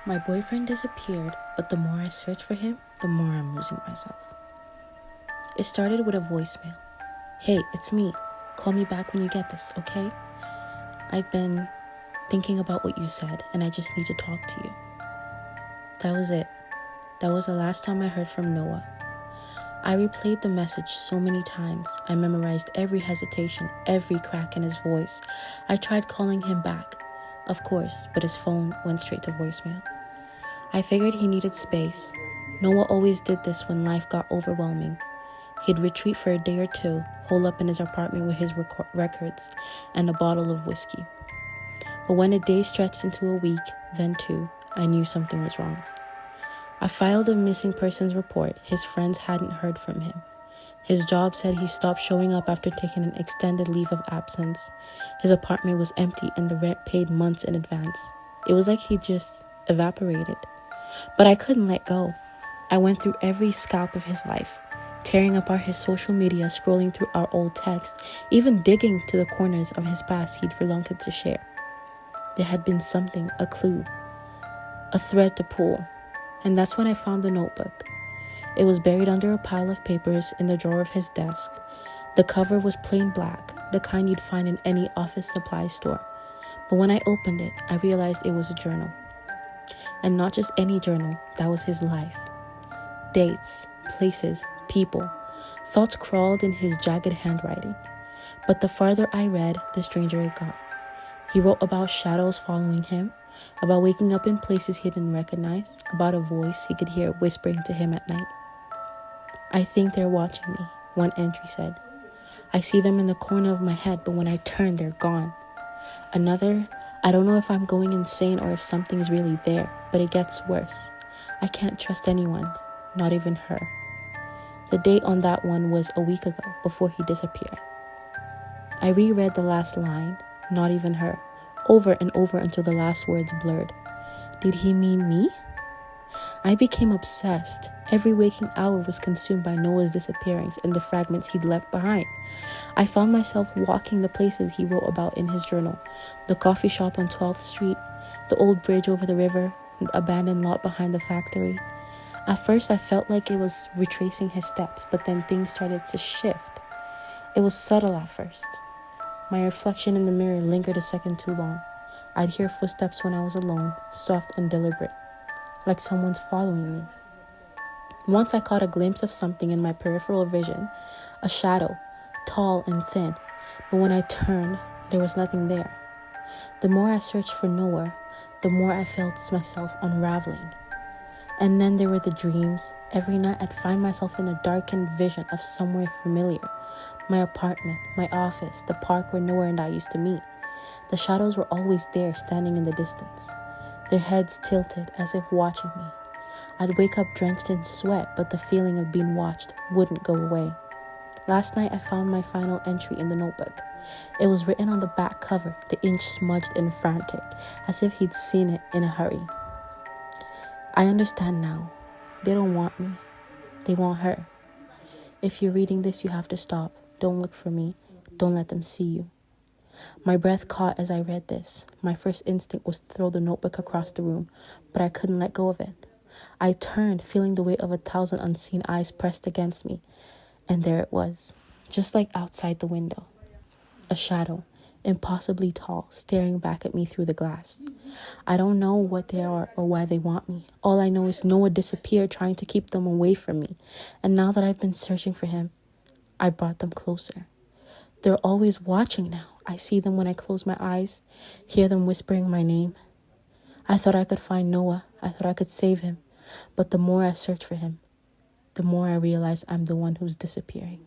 My boyfriend disappeared, but the more I search for him, the more I'm losing myself. It started with a voicemail. Hey, it's me. Call me back when you get this, okay? I've been thinking about what you said, and I just need to talk to you. That was it. That was the last time I heard from Noah. I replayed the message so many times. I memorized every hesitation, every crack in his voice. I tried calling him back, of course, but his phone went straight to voicemail. I figured he needed space. Noah always did this when life got overwhelming. He'd retreat for a day or two, hole up in his apartment with his records and a bottle of whiskey. But when a day stretched into a week, then two, I knew something was wrong. I filed a missing persons report. His friends hadn't heard from him. His job said he stopped showing up after taking an extended leave of absence. His apartment was empty and the rent paid months in advance. It was like he just evaporated. But I couldn't let go. I went through every scalp of his life, tearing apart his social media, scrolling through our old texts, even digging to the corners of his past he'd reluctant to share. There had been something, a clue, a thread to pull, and that's when I found the notebook. It was buried under a pile of papers in the drawer of his desk. The cover was plain black, the kind you'd find in any office supply store. But when I opened it, I realized it was a journal. And not just any journal, that was his life. Dates, places, people. Thoughts crawled in his jagged handwriting. But the farther I read, the stranger it got. He wrote about shadows following him, about waking up in places he didn't recognize, about a voice he could hear whispering to him at night. I think they're watching me, one entry said. I see them in the corner of my head, but when I turn, they're gone. Another, I don't know if I'm going insane or if something's really there, but it gets worse. I can't trust anyone, not even her. The date on that one was a week ago, before he disappeared. I reread the last line, not even her, over and over until the last words blurred. Did he mean me? I became obsessed. Every waking hour was consumed by Noah's disappearance and the fragments he'd left behind. I found myself walking the places he wrote about in his journal. The coffee shop on 12th Street, the old bridge over the river, the abandoned lot behind the factory. At first, I felt like it was retracing his steps, but then things started to shift. It was subtle at first. My reflection in the mirror lingered a second too long. I'd hear footsteps when I was alone, soft and deliberate, like someone's following me. Once I caught a glimpse of something in my peripheral vision, a shadow, tall and thin, but when I turned, there was nothing there. The more I searched for Noah, the more I felt myself unraveling. And then there were the dreams. Every night I'd find myself in a darkened vision of somewhere familiar. My apartment, my office, the park where Noah and I used to meet. The shadows were always there, standing in the distance, their heads tilted as if watching me. I'd wake up drenched in sweat, but the feeling of being watched wouldn't go away. Last night I found my final entry in the notebook. It was written on the back cover, the ink smudged and frantic, as if he'd seen it in a hurry. I understand now. They don't want me. They want her. If you're reading this, you have to stop. Don't look for me. Don't let them see you. My breath caught as I read this. My first instinct was to throw the notebook across the room, but I couldn't let go of it. I turned, feeling the weight of 1,000 unseen eyes pressed against me, and there it was, just like outside the window. A shadow, impossibly tall, staring back at me through the glass. I don't know what they are or why they want me. All I know is Noah disappeared, trying to keep them away from me, and now that I've been searching for him, I brought them closer. They're always watching now. I see them when I close my eyes, hear them whispering my name. I thought I could find Noah. I thought I could save him. But the more I search for him, the more I realize I'm the one who's disappearing.